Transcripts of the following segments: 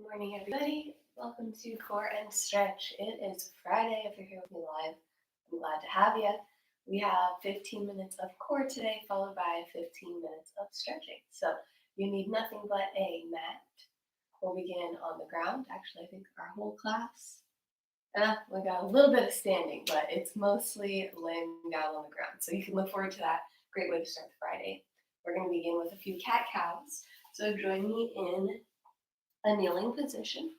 Morning, everybody. Welcome to Core and Stretch. It is Friday. If you're here with me live, I'm glad to have you. We have 15 minutes of core today, followed by 15 minutes of stretching. So you need nothing but a mat. We'll begin on the ground. Actually, I think our whole class, we got a little bit of standing, but it's mostly laying down on the ground. So you can look forward to that. Great way to start the Friday. We're going to begin with a few cat-cows. So join me in a kneeling position.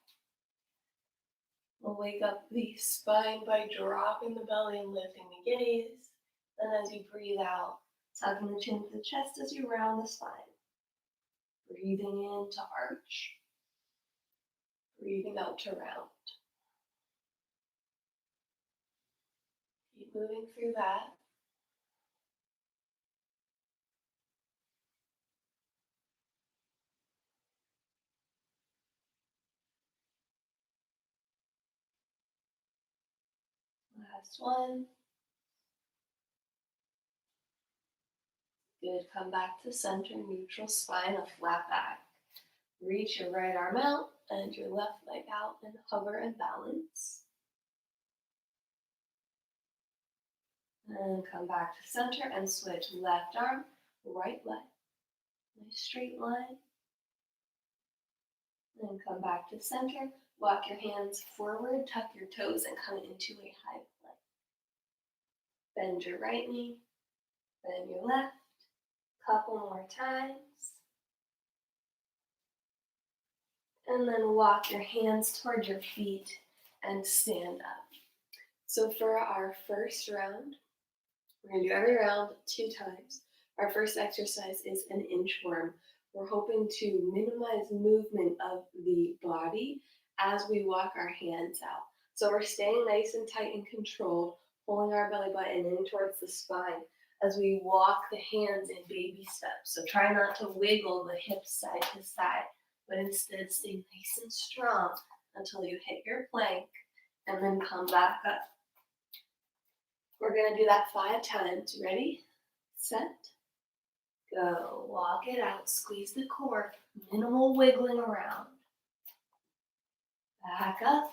We'll wake up the spine by dropping the belly and lifting the gaze. And as you breathe out, tucking the chin to the chest as you round the spine. Breathing in to arch. Breathing out to round. Keep moving through that. Last one. Good. Come back to center, neutral spine, a flat back. Reach your right arm out and your left leg out and hover and balance. And come back to center and switch left arm, right leg. Nice straight line. Then come back to center. Walk your hands forward, tuck your toes, and come into a high plank. Bend your right knee, bend your left. Couple more times. And then walk your hands toward your feet and stand up. So for our first round, we're going to do every round 2 times. Our first exercise is an inchworm. We're hoping to minimize movement of the body as we walk our hands out. So we're staying nice and tight and controlled, pulling our belly button in towards the spine as we walk the hands in baby steps. So try not to wiggle the hips side to side, but instead stay nice and strong until you hit your plank and then come back up. We're going to do that 5 times. Ready, set, go. Walk it out. Squeeze the core. Minimal wiggling around. Back up.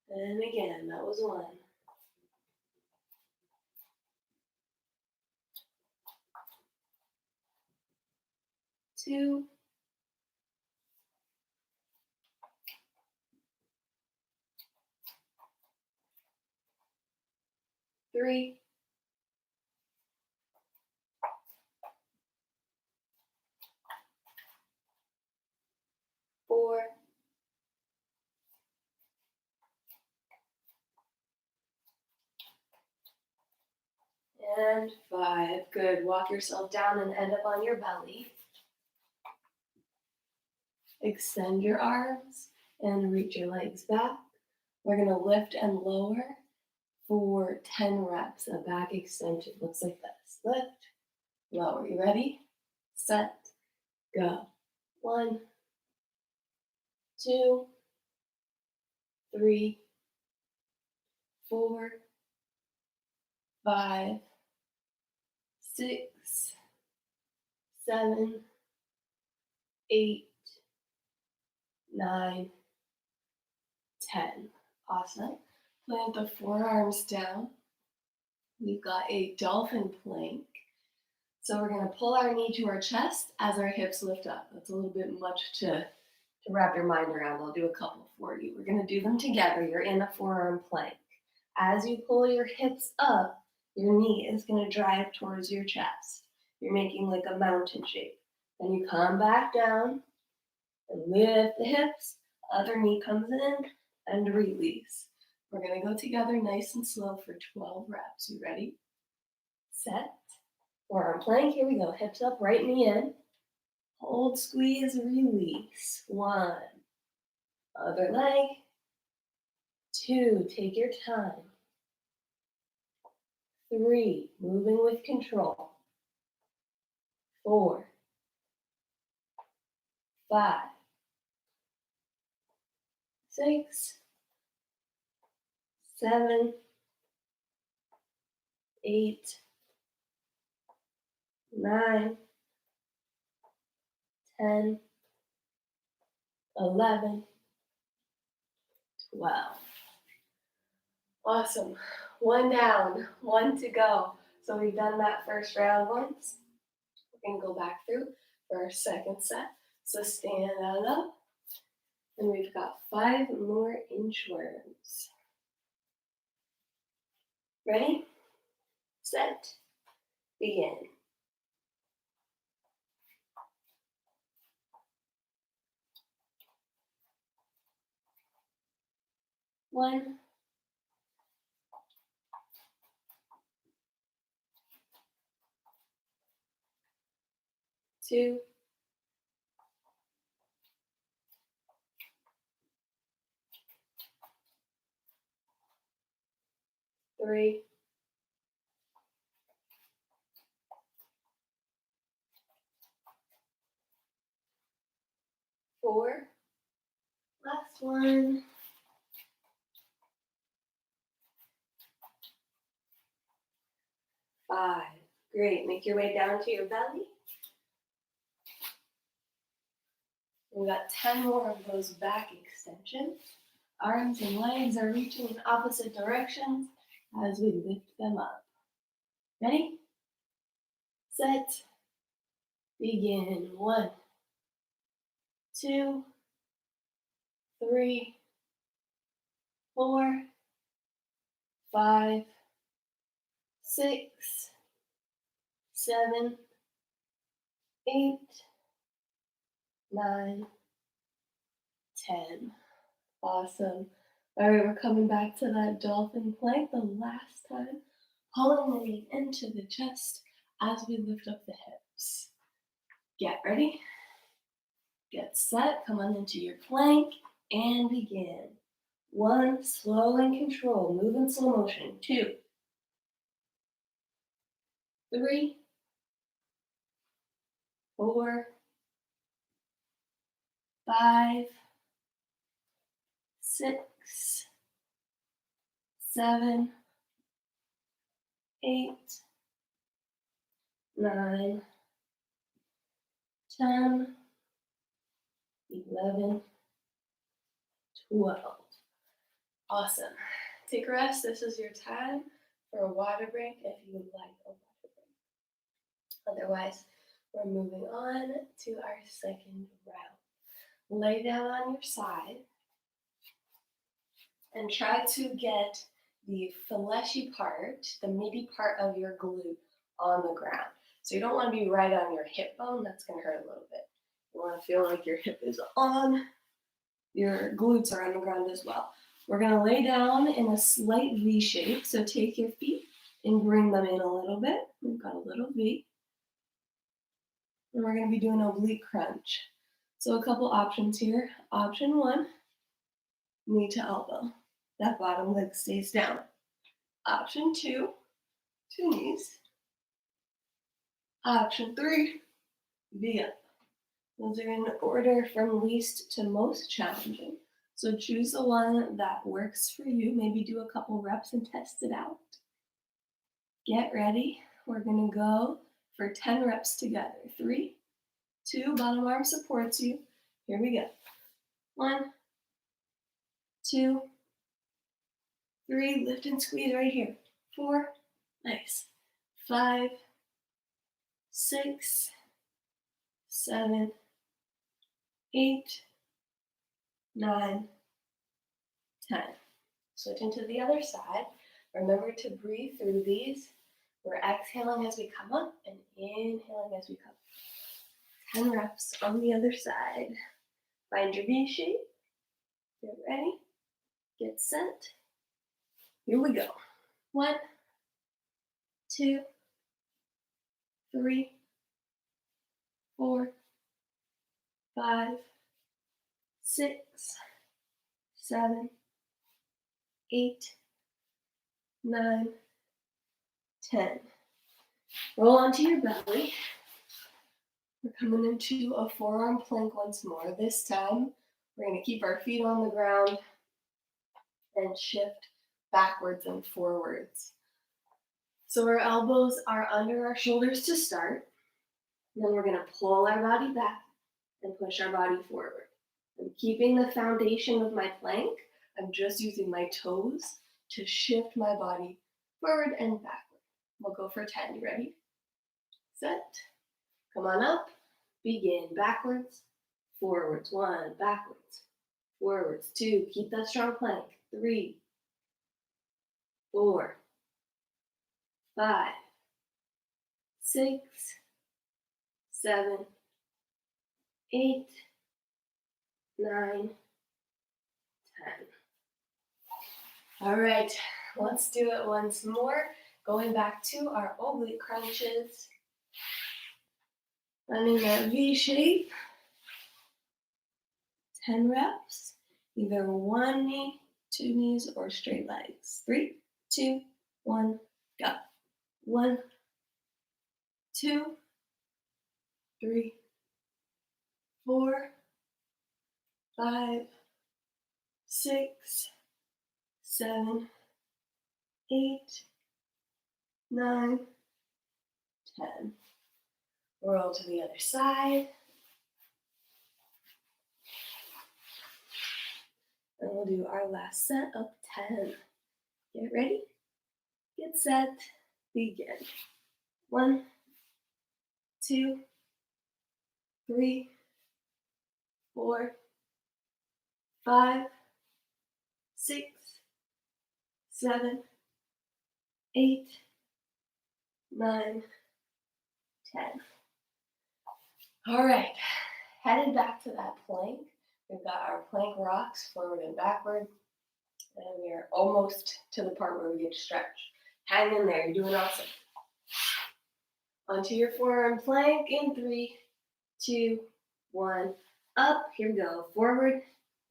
And again, that was 1. 2. 3. 4. And 5. Good. Walk yourself down and end up on your belly. Extend your arms and reach your legs back. We're going to lift and lower for 10 reps. A back extension looks like this. Lift, lower. You ready? Set, go. 1, 2, 3, 4, 5, 6, 7, 8, 9, 10. Awesome. Plant the forearms down. We've got a dolphin plank. So we're going to pull our knee to our chest as our hips lift up. That's a little bit much to wrap your mind around. I'll do a couple for you. We're going to do them together. You're in a forearm plank. As you pull your hips up, your knee is going to drive towards your chest. You're making like a mountain shape. Then you come back down and lift the hips. Other knee comes in and release. We're going to go together nice and slow for 12 reps. You ready? Set. Forearm plank. Here we go. Hips up, right knee in. Hold, squeeze, release. 1. Other leg. 2. Take your time. 3. Moving with control. 4. 5. 6. 7. 8. 9. 10. 11, 12. Awesome. One down, one to go. So we've done that first round once. We're going to go back through for our second set. So stand that up. And we've got 5 more inchworms. Ready, set, begin. 1, 2, 3, 4. Last one. 5. Great. Make your way down to your belly. We've got 10 more of those back extensions. Arms and legs are reaching in opposite directions as we lift them up. Ready? Set. Begin. 1, 2, 3, 4, 5, 6, 7, 8, 9, 10. Awesome. All right, we're coming back to that dolphin plank the last time, pulling it into the chest as we lift up the hips. Get ready, get set, come on into your plank, and begin. 1, slow and control, move in slow motion. 2, 3, 4, 5, 6, 7, 8, 9, 10, 11, 12. Awesome. Take a rest. This is your time for a water break if you would like a water break. Otherwise, we're moving on to our second round. Lay down on your side and try to get the fleshy part, the meaty part of your glute on the ground. So you don't want to be right on your hip bone. That's going to hurt a little bit. You want to feel like your hip is on, your glutes are on the ground as well. We're going to lay down in a slight V shape. So take your feet and bring them in a little bit. We've got a little V. And we're going to be doing an oblique crunch. So a couple options here. Option 1, knee to elbow. That bottom leg stays down. Option 2, 2 knees. Option 3, V up. Those are in order from least to most challenging. So choose the one that works for you. Maybe do a couple reps and test it out. Get ready. We're going to go for 10 reps together. 3, 2, bottom arm supports you. Here we go. 1, 2, 3, lift and squeeze right here. 4, nice. 5, 6, 7, 8, 9, 10. Switch into the other side. Remember to breathe through these. We're exhaling as we come up and inhaling as we come. 10 reps on the other side. Find your V shape. Get ready. Get set. Here we go. 1, 2, 3, 4, 5, 6, 7, 8, 9, 10. Roll onto your belly. We're coming into a forearm plank once more. This time, we're going to keep our feet on the ground and shift backwards and forwards. So our elbows are under our shoulders to start. Then we're going to pull our body back and push our body forward. I'm keeping the foundation of my plank. I'm just using my toes to shift my body forward and backward. We'll go for 10. You ready? Set. Come on up. Begin. Backwards, forwards. 1, backwards, forwards. 2, keep that strong plank. 3, 4, 5, 6, 7, 8, 9, 10. All right, let's do it once more. Going back to our oblique crunches. Running that V shape. 10 reps. Either one knee, 2 knees, or straight legs. 3, 2, 1, go. 1, 2, 3, 4, 5, 6, 7, 8, 9, 10. Roll to the other side. And we'll do our last set of 10. Get ready, get set, begin. 1, 2, 3, 4, 5, 6, 7, 8, 9, 10. All right, headed back to that plank. We've got our plank rocks forward and backward. And we are almost to the part where we get to stretch. Hang in there, you're doing awesome. Onto your forearm plank in 3, 2, 1. Up, here we go. Forward,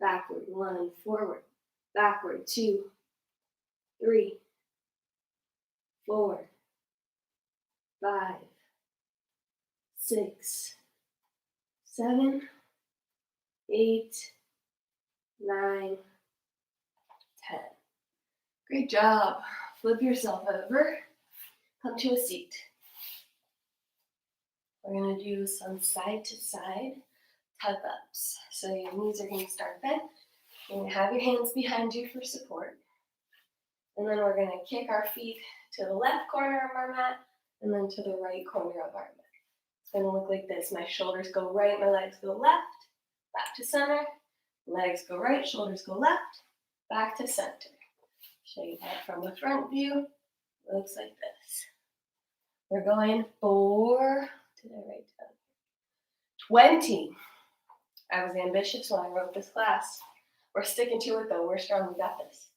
backward. 1, forward, backward. 2, 3, 4, 5, 6, 7, 8, 9, 10. Great job. Flip yourself over. Come to a seat. We're going to do some side to side tug ups. So your knees are going to start bent. You're going to have your hands behind you for support. And then we're going to kick our feet to the left corner of our mat and then to the right corner of our mat. It's going to look like this. My shoulders go right, my legs go left, back to center. Legs go right, shoulders go left, back to center. Show you that from the front view. It looks like this. We're going for, did I write down? 20. I was ambitious when I wrote this class. We're sticking to it though. We're strong. We got this.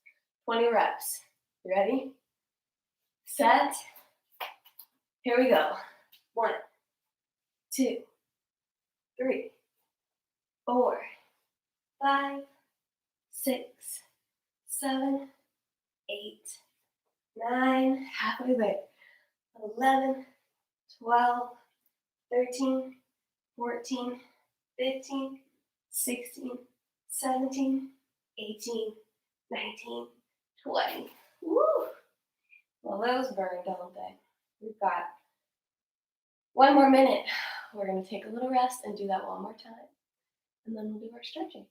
20 reps. You ready? Set. Here we go. 1, 2, 3, 4, 5, 6, 7, 8, 9, halfway there. 11, 12, 13, 14, 15, 16, 17, 18, 19, 20. Woo! Well, those burn, don't they? We've got 1 more minute. We're going to take a little rest and do that one more time. And then we'll do our stretching.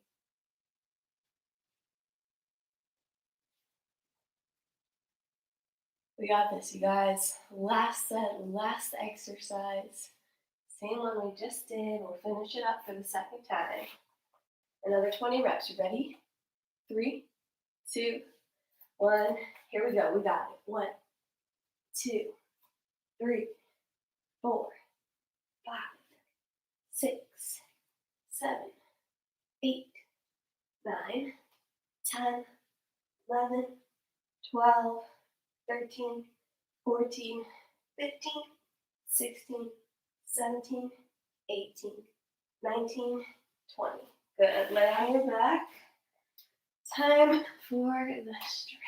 We got this, you guys. Last set, last exercise. Same one we just did. We'll finish it up for the second time. Another 20 reps. You ready? 3, 2, 1. Here we go. We got it. 1, 2, 3, 4, 5, 6, 7, 8, 9, 10, 11, 12, 13, 14, 15, 16, 17, 18, 19, 20. Good. Lay on your back. Time for the stretch.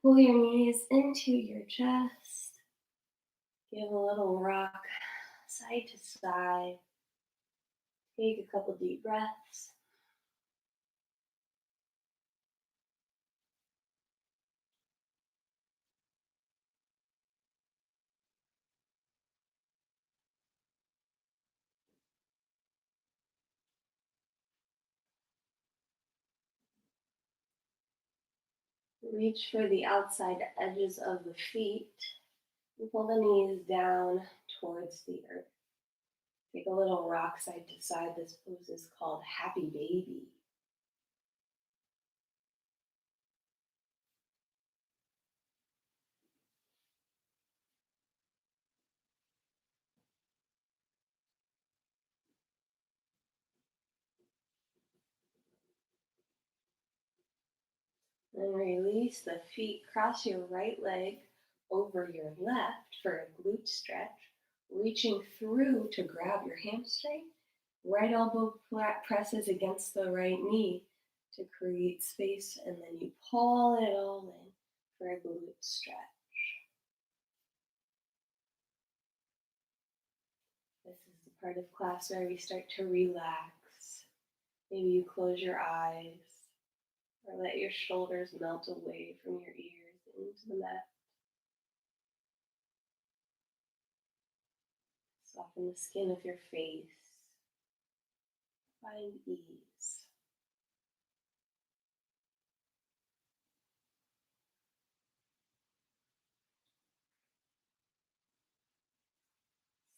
Pull your knees into your chest. Give a little rock side to side. Take a couple deep breaths. Reach for the outside edges of the feet and pull the knees down towards the earth. Take a little rock side to side. This pose is called Happy Baby. Then release the feet. Cross your right leg over your left for a glute stretch. Reaching through to grab your hamstring. Right elbow presses against the right knee to create space, and then you pull it all in for a glute stretch. This is the part of class where we start to relax. Maybe you close your eyes or let your shoulders melt away from your ears into the mat. Soften the skin of your face. Find ease.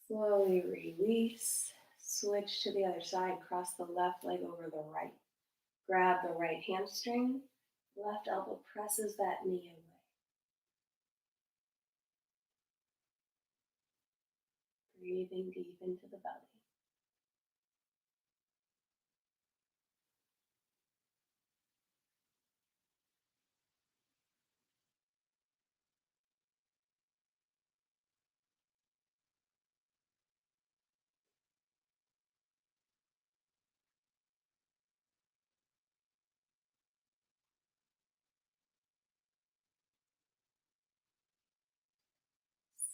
Slowly release. Switch to the other side. Cross the left leg over the right. Grab the right hamstring. Left elbow presses that knee away. Breathing deep into the belly.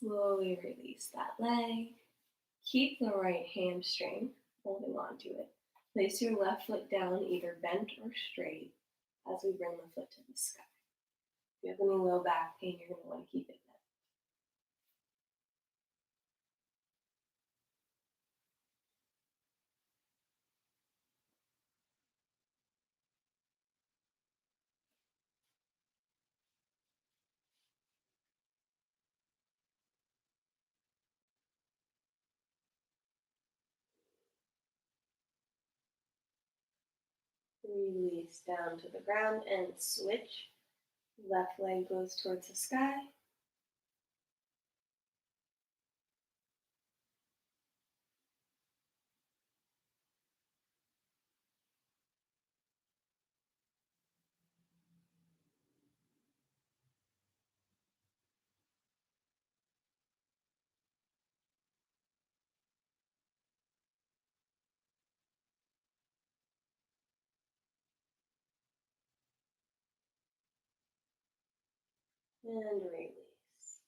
Slowly release that leg. Keep the right hamstring, holding on to it. Place your left foot down, either bent or straight, as we bring the foot to the sky. If you have any low back pain, you're going to want to keep it bent. Release down to the ground and switch. Left leg goes towards the sky. And release.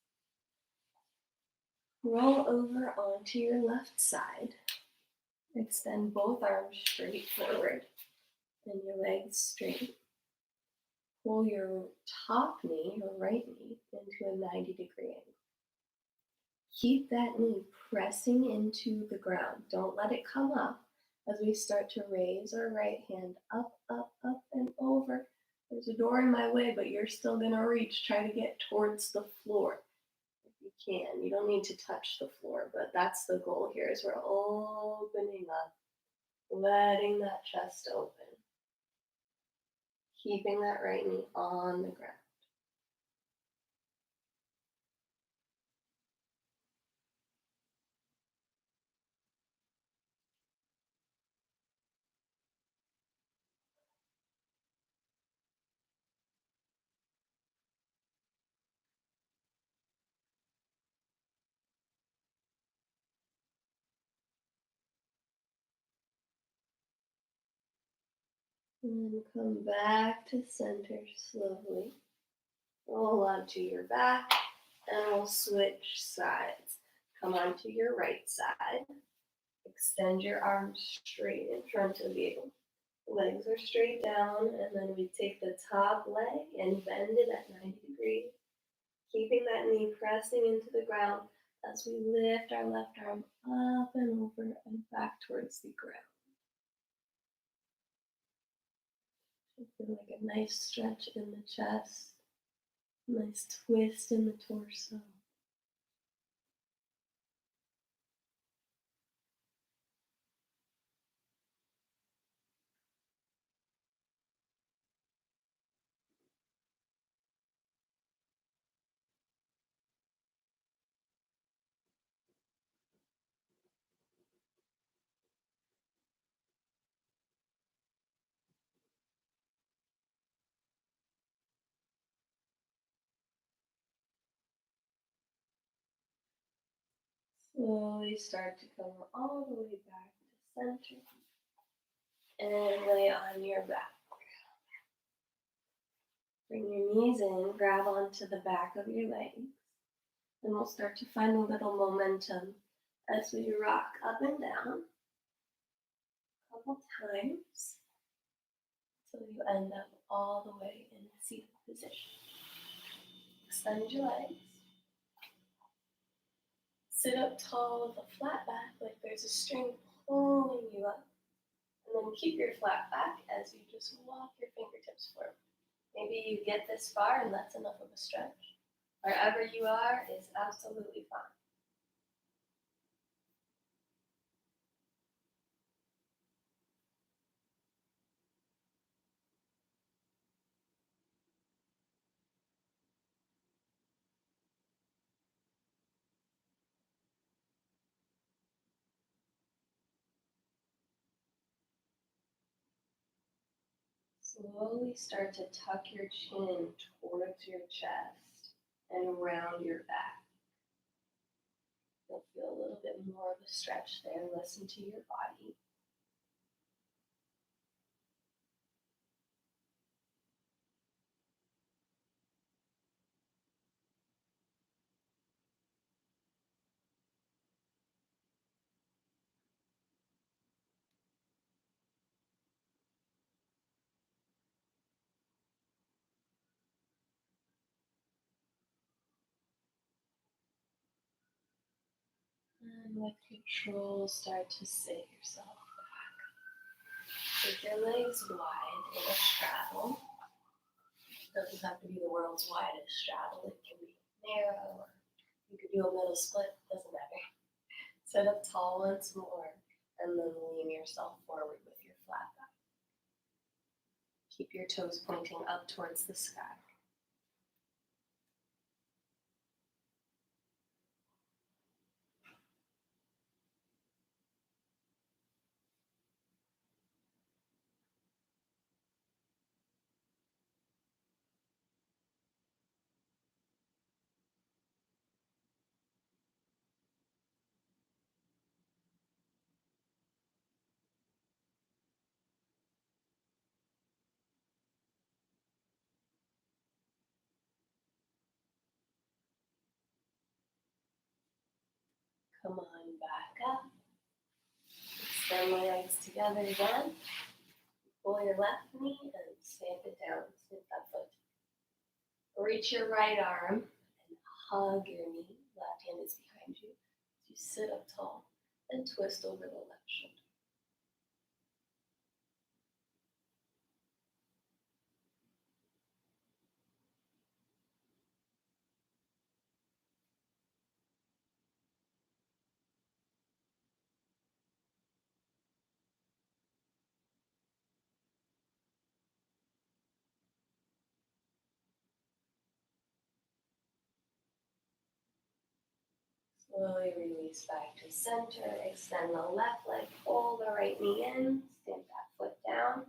Roll over onto your left side. Extend both arms straight forward and your legs straight. Pull your top knee, your right knee, into a 90-degree angle. Keep that knee pressing into the ground. Don't let it come up as we start to raise our right hand up, up, up, and over. There's a door in my way, but you're still going to reach. Try to get towards the floor if you can. You don't need to touch the floor, but that's the goal here is we're opening up, letting that chest open. Keeping that right knee on the ground. And then come back to center slowly. Roll onto your back and we'll switch sides. Come onto your right side. Extend your arms straight in front of you. Legs are straight down, and then we take the top leg and bend it at 90 degrees, keeping that knee pressing into the ground as we lift our left arm up and over and back towards the ground. Feel like a nice stretch in the chest. Nice twist in the torso. Slowly start to come all the way back to center and lay on your back. Bring your knees in, grab onto the back of your legs, and we'll start to find a little momentum as we rock up and down a couple times until you end up all the way in seated position. Extend your legs. Sit up tall with a flat back like there's a string pulling you up. And then keep your flat back as you just walk your fingertips forward. Maybe you get this far and that's enough of a stretch. Wherever you are is absolutely fine. Slowly start to tuck your chin towards your chest and round your back. You'll feel a little bit more of a stretch there. Listen to your body. And with control, start to sit yourself back. Take your legs wide in a straddle. Doesn't have to be the world's widest straddle. It can be narrow, or you could do a middle split. Doesn't matter. Sit up tall once more, and then lean yourself forward with your flat back. Keep your toes pointing up towards the sky. Come on back up. Extend my legs together again. Pull your left knee and stamp it down. Stamp that foot. Reach your right arm and hug your knee. Left hand is behind you. You sit up tall and twist over the left shoulder. Slowly release back to center. Extend the left leg, pull the right knee in, stamp that foot down.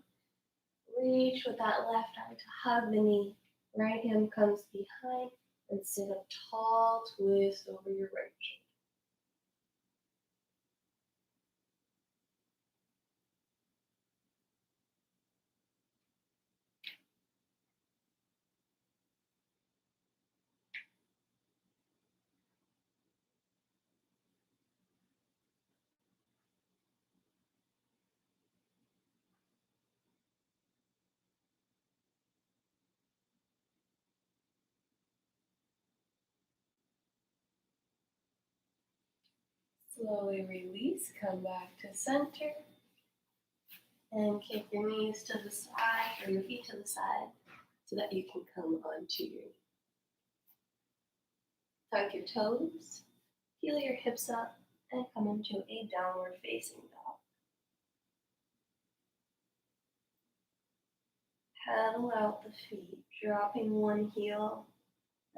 Reach with that left arm to hug the knee. Right hand comes behind and sit up tall, twist over your right shoulder. Slowly release, come back to center. And kick your knees to the side or your feet to the side so that you can come onto your knee. Tuck your toes, peel your hips up, and come into a downward facing dog. Paddle out the feet, dropping one heel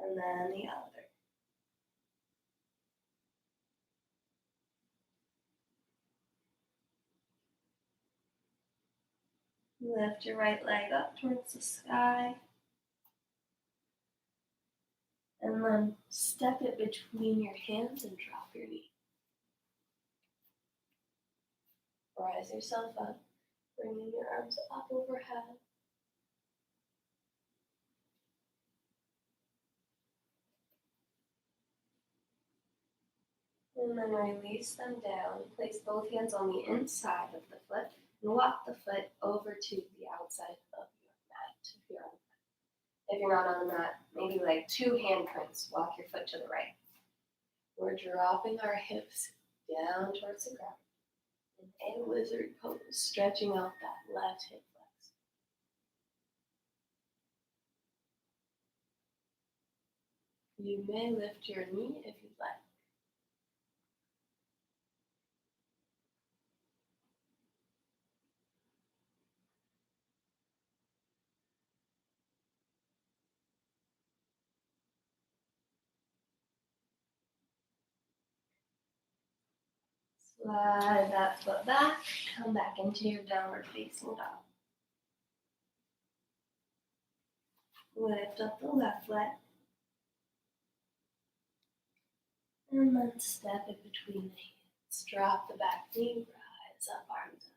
and then the other. Lift your right leg up towards the sky. And then step it between your hands and drop your knee. Rise yourself up, bringing your arms up overhead. And then release them down. Place both hands on the inside of the foot and walk the foot over to the outside of your mat if you're on the mat. If you're not on the mat, maybe like 2 handprints, walk your foot to the right. We're dropping our hips down towards the ground in a lizard pose, stretching out that left hip flex. You may lift your knee if you'd like. Slide that foot back, come back into your downward facing dog. Lift up the left leg. And then step it between the hands. Drop the back knee, rise up, arms up.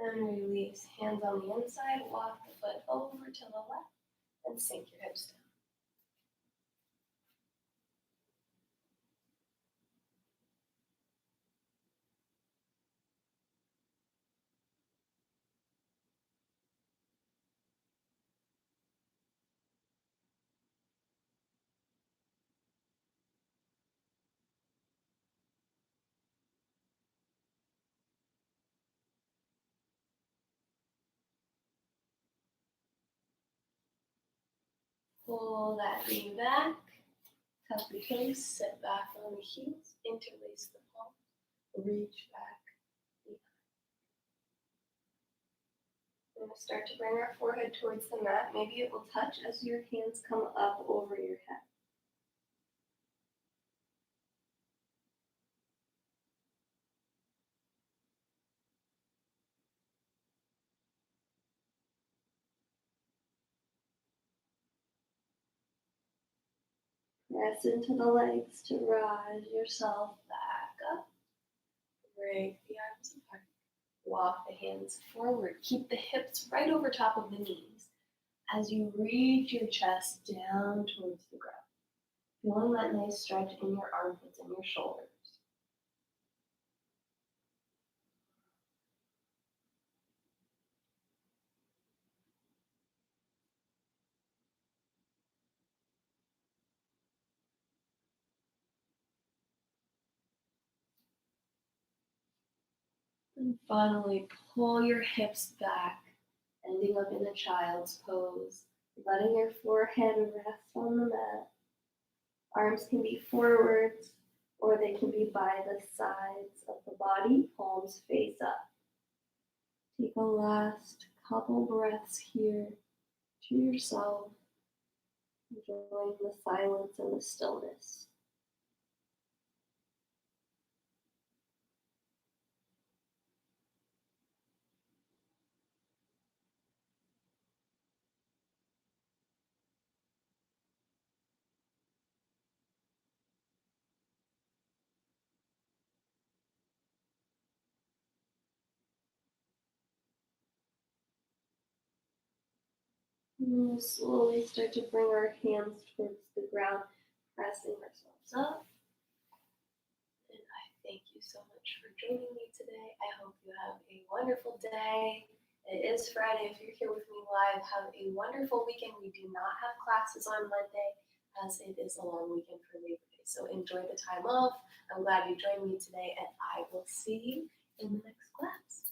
And release, hands on the inside, walk the foot over to the left, and sink your hips down. Pull that knee back, tuck the toes, sit back on the heels, interlace the palms, reach back. We're going to start to bring our forehead towards the mat. Maybe it will touch as your hands come up over your head. Press into the legs to rise yourself back up. Break the arms apart. Walk the hands forward. Keep the hips right over top of the knees as you reach your chest down towards the ground. Feeling that nice stretch in your armpits and your shoulders. And finally, pull your hips back, ending up in a child's pose, letting your forehead rest on the mat. Arms can be forwards or they can be by the sides of the body, palms face up. Take a last couple breaths here to yourself, enjoying the silence and the stillness. And we'll slowly start to bring our hands towards the ground, pressing ourselves up. And I thank you so much for joining me today. I hope you have a wonderful day. It is Friday. If you're here with me live, have a wonderful weekend. We do not have classes on Monday as it is a long weekend for Labor Day. So enjoy the time off. I'm glad you joined me today, and I will see you in the next class.